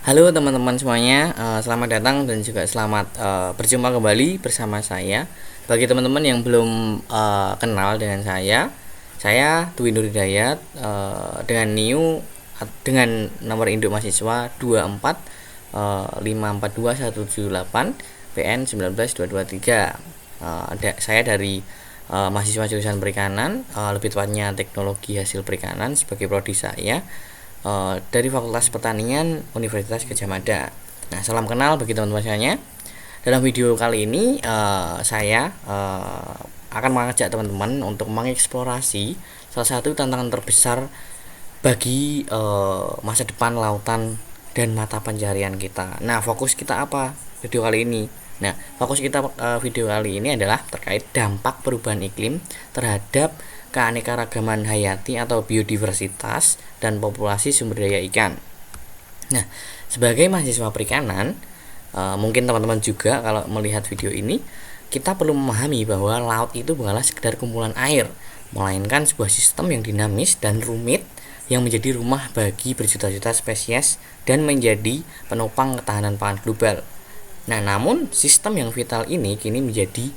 Halo teman-teman semuanya, selamat datang dan juga selamat berjumpa kembali bersama saya. Bagi teman-teman yang belum kenal dengan saya Dwi Nur Hidayat, dengan dengan nomor induk mahasiswa 24 542 178 PN 19223. Saya dari mahasiswa jurusan perikanan, lebih tepatnya teknologi hasil perikanan sebagai prodi saya, dari Fakultas Pertanian Universitas Gadjah Mada. Nah, salam kenal bagi teman-teman semuanya. Dalam video kali ini saya akan mengajak teman-teman untuk mengeksplorasi salah satu tantangan terbesar bagi masa depan lautan dan mata pencaharian kita. Nah, fokus kita apa video kali ini? Nah, fokus kita video kali ini adalah terkait dampak perubahan iklim terhadap keanekaragaman hayati atau biodiversitas dan populasi sumber daya ikan. Nah, sebagai mahasiswa perikanan, mungkin teman-teman juga kalau melihat video ini, kita perlu memahami bahwa laut itu bukanlah sekedar kumpulan air, melainkan sebuah sistem yang dinamis dan rumit yang menjadi rumah bagi berjuta-juta spesies dan menjadi penopang ketahanan pangan global. Nah, namun sistem yang vital ini kini menjadi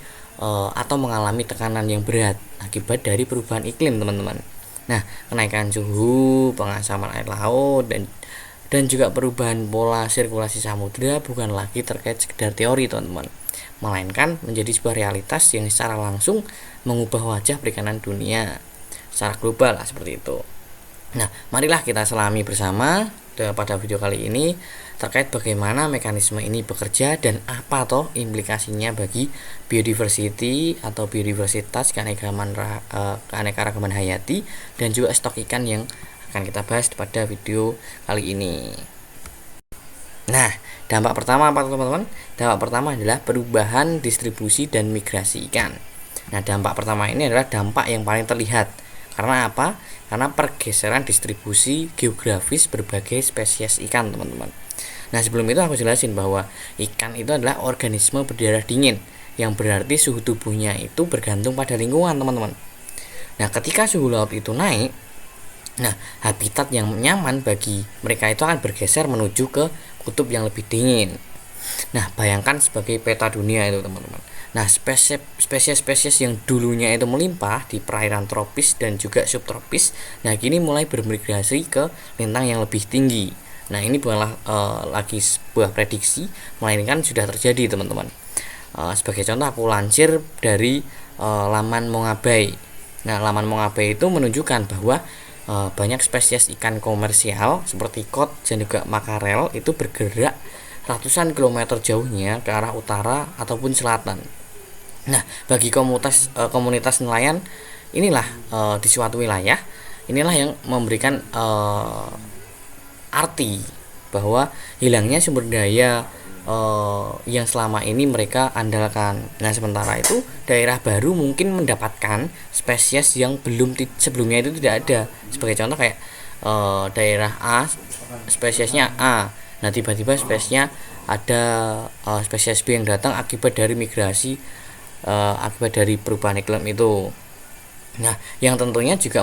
atau mengalami tekanan yang berat akibat dari perubahan iklim, teman-teman. Nah, kenaikan suhu, pengasaman air laut, dan juga perubahan pola sirkulasi samudera bukan lagi terkait sekedar teori, teman-teman, melainkan menjadi sebuah realitas yang secara langsung mengubah wajah perikanan dunia secara global lah, seperti itu. Nah, marilah kita selami bersama pada video kali ini terkait bagaimana mekanisme ini bekerja dan apa toh implikasinya bagi biodiversity atau biodiversitas keanekaragaman hayati dan juga stok ikan yang akan kita bahas pada video kali ini. Nah, dampak pertama apa teman-teman? Dampak pertama adalah perubahan distribusi dan migrasi ikan. Nah, dampak pertama ini adalah dampak yang paling terlihat. Karena apa? Karena pergeseran distribusi geografis berbagai spesies ikan, teman-teman. Nah, sebelum itu aku jelasin bahwa ikan itu adalah organisme berdarah dingin, yang berarti suhu tubuhnya itu bergantung pada lingkungan, teman-teman. Nah, ketika suhu laut itu naik, nah, habitat yang nyaman bagi mereka itu akan bergeser menuju ke kutub yang lebih dingin. Nah, bayangkan sebagai peta dunia itu, teman-teman. Nah, spesies-spesies yang dulunya itu melimpah di perairan tropis dan juga subtropis, nah kini mulai bermigrasi ke lintang yang lebih tinggi. Nah, ini bukanlah lagi sebuah prediksi, melainkan sudah terjadi, teman-teman. Sebagai contoh aku lansir dari laman Mongabay. Nah, laman Mongabay itu menunjukkan bahwa banyak spesies ikan komersial seperti kod dan juga makarel itu bergerak ratusan kilometer jauhnya ke arah utara ataupun selatan. Nah, bagi komunitas nelayan inilah di suatu wilayah, inilah yang memberikan arti bahwa hilangnya sumber daya yang selama ini mereka andalkan. Nah, sementara itu daerah baru mungkin mendapatkan spesies yang sebelumnya itu tidak ada. Sebagai contoh kayak daerah A, spesiesnya A. Nah, tiba-tiba spesiesnya ada spesies B yang datang akibat dari migrasi, akibat dari perubahan iklim itu. Nah, yang tentunya juga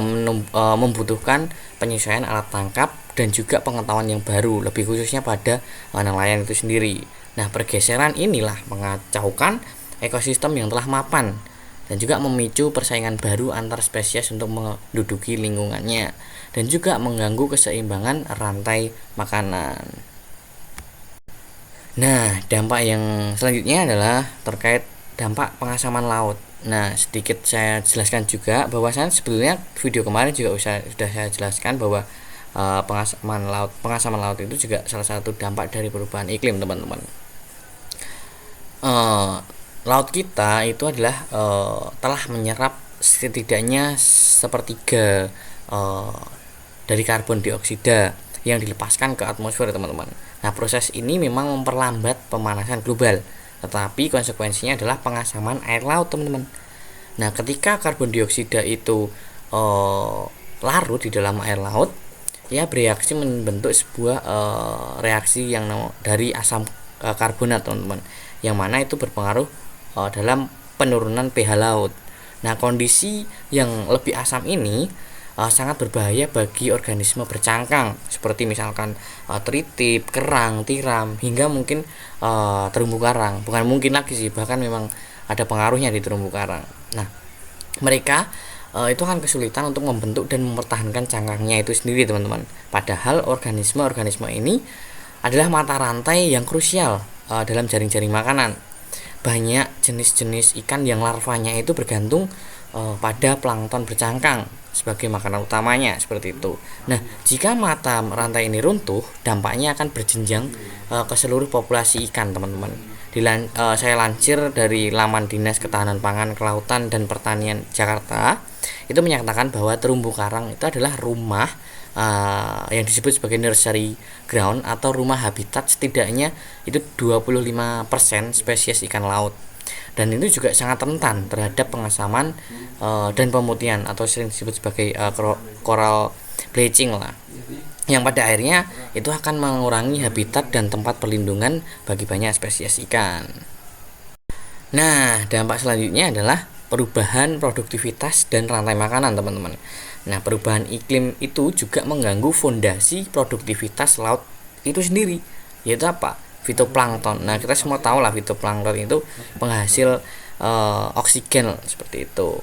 membutuhkan penyesuaian alat tangkap dan juga pengetahuan yang baru, lebih khususnya pada nelayan itu sendiri. Nah, pergeseran inilah mengacaukan ekosistem yang telah mapan dan juga memicu persaingan baru antar spesies untuk menduduki lingkungannya dan juga mengganggu keseimbangan rantai makanan. Nah, dampak yang selanjutnya adalah terkait dampak pengasaman laut. Nah, sedikit saya jelaskan juga bahwasannya sebetulnya video kemarin juga sudah saya jelaskan bahwa pengasaman laut itu juga salah satu dampak dari perubahan iklim, teman-teman. Laut kita itu adalah telah menyerap setidaknya sepertiga dari karbon dioksida yang dilepaskan ke atmosfer, teman-teman. Nah, proses ini memang memperlambat pemanasan global, tetapi konsekuensinya adalah pengasaman air laut, teman-teman. Nah, ketika karbon dioksida itu larut di dalam air laut, ya bereaksi membentuk sebuah reaksi yang dari asam karbonat, teman-teman, yang mana itu berpengaruh dalam penurunan pH laut. Nah, kondisi yang lebih asam ini sangat berbahaya bagi organisme bercangkang seperti misalkan tritip, kerang, tiram, hingga mungkin terumbu karang. Bukan mungkin lagi sih, bahkan memang ada pengaruhnya di terumbu karang. Nah, mereka itu akan kesulitan untuk membentuk dan mempertahankan cangkangnya itu sendiri, teman-teman. Padahal organisme-organisme ini adalah mata rantai yang krusial dalam jaring-jaring makanan. Banyak jenis-jenis ikan yang larvanya itu bergantung pada plankton bercangkang sebagai makanan utamanya, seperti itu. Nah, jika mata rantai ini runtuh, dampaknya akan berjenjang ke seluruh populasi ikan, teman-teman. Saya lansir dari laman Dinas Ketahanan Pangan, Kelautan dan Pertanian Jakarta, itu menyatakan bahwa terumbu karang itu adalah rumah yang disebut sebagai nursery ground atau rumah habitat setidaknya itu 25% spesies ikan laut. Dan itu juga sangat rentan terhadap pengasaman dan pemutihan atau sering disebut sebagai coral bleaching lah, yang pada akhirnya itu akan mengurangi habitat dan tempat perlindungan bagi banyak spesies ikan. Nah, dampak selanjutnya adalah perubahan produktivitas dan rantai makanan, teman-teman. Nah, perubahan iklim itu juga mengganggu fondasi produktivitas laut itu sendiri, yaitu apa? Fitoplankton. Nah, kita semua tahu lah fitoplankton itu penghasil oksigen seperti itu.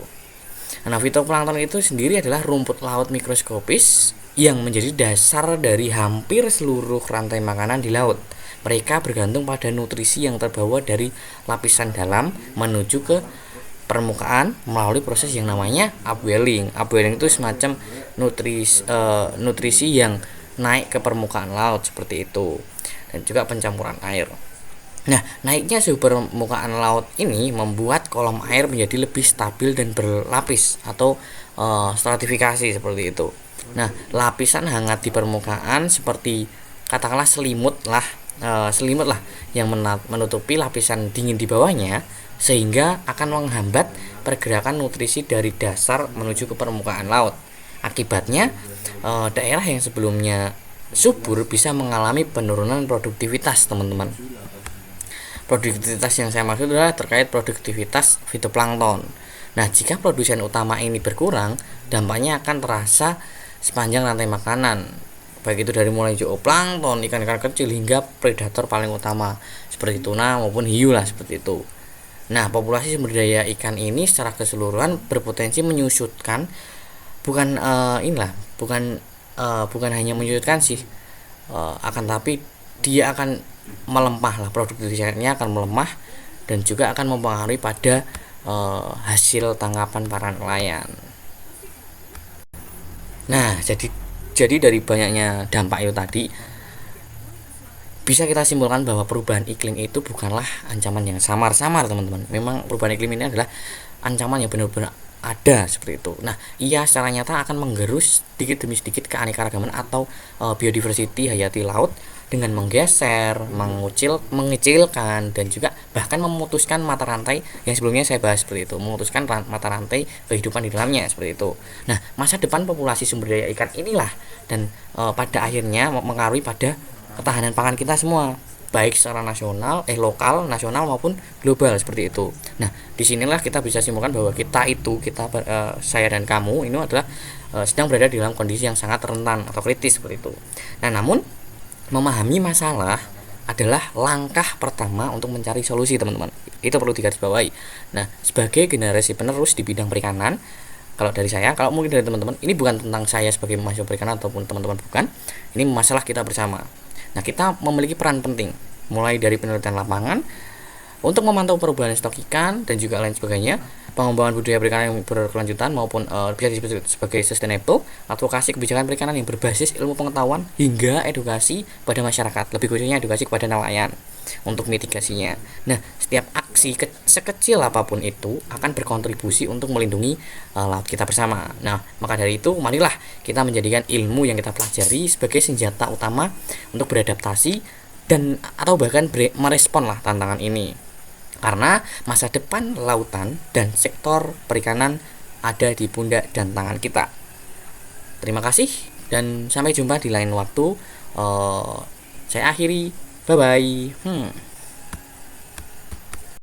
Nah, fitoplankton itu sendiri adalah rumput laut mikroskopis yang menjadi dasar dari hampir seluruh rantai makanan di laut. Mereka bergantung pada nutrisi yang terbawa dari lapisan dalam menuju ke permukaan melalui proses yang namanya upwelling. Upwelling itu semacam nutrisi yang naik ke permukaan laut seperti itu, dan juga pencampuran air. Nah, naiknya suhu permukaan laut ini membuat kolom air menjadi lebih stabil dan berlapis atau stratifikasi seperti itu. Nah, lapisan hangat di permukaan seperti katakanlah selimut lah yang menutupi lapisan dingin di bawahnya, sehingga akan menghambat pergerakan nutrisi dari dasar menuju ke permukaan laut. Akibatnya daerah yang sebelumnya subur bisa mengalami penurunan produktivitas, teman-teman. Produktivitas yang saya maksud adalah terkait produktivitas fitoplankton. Nah, jika produsen utama ini berkurang, dampaknya akan terasa sepanjang rantai makanan, baik itu dari mulai zooplankton, ikan-ikan kecil, hingga predator paling utama seperti tuna maupun hiu lah, seperti itu. Nah, populasi sumber daya ikan ini secara keseluruhan berpotensi menyusutkan, bukan hanya menyusutkan sih, akan tapi dia akan melemah lah, produktivitasnya akan melemah dan juga akan mempengaruhi pada hasil tangkapan para nelayan. Nah, jadi dari banyaknya dampak itu tadi, bisa kita simpulkan bahwa perubahan iklim itu bukanlah ancaman yang samar-samar, teman-teman. Memang perubahan iklim ini adalah ancaman yang benar-benar ada seperti itu. Nah, ia secara nyata akan menggerus sedikit demi sedikit keanekaragaman atau biodiversity hayati laut dengan menggeser, mengecilkan dan juga bahkan memutuskan mata rantai yang sebelumnya saya bahas seperti itu, memutuskan mata rantai kehidupan di dalamnya seperti itu. Nah, masa depan populasi sumber daya ikan inilah dan pada akhirnya mempengaruhi pada ketahanan pangan kita semua, baik secara lokal, nasional maupun global seperti itu. Nah, disinilah kita bisa simpulkan bahwa saya dan kamu ini adalah sedang berada di dalam kondisi yang sangat rentan atau kritis seperti itu. Nah, namun memahami masalah adalah langkah pertama untuk mencari solusi, teman-teman. Itu perlu digarisbawahi. Nah, sebagai generasi penerus di bidang perikanan, kalau dari saya, kalau mungkin dari teman-teman, ini bukan tentang saya sebagai mahasiswa perikanan ataupun teman-teman bukan. Ini masalah kita bersama. Nah, kita memiliki peran penting mulai dari penelitian lapangan untuk memantau perubahan stok ikan dan juga lain sebagainya, pengembangan budaya perikanan yang berkelanjutan maupun bisa disebut sebagai sustainable, advokasi kebijakan perikanan yang berbasis ilmu pengetahuan hingga edukasi pada masyarakat, lebih khususnya edukasi kepada nelayan untuk mitigasinya. Nah, setiap aksi sekecil apapun itu akan berkontribusi untuk melindungi laut kita bersama. Nah, maka dari itu marilah kita menjadikan ilmu yang kita pelajari sebagai senjata utama untuk beradaptasi dan atau bahkan merespon lah tantangan ini. Karena masa depan lautan dan sektor perikanan ada di pundak dan tangan kita. Terima kasih dan sampai jumpa di lain waktu. Saya akhiri. Bye bye.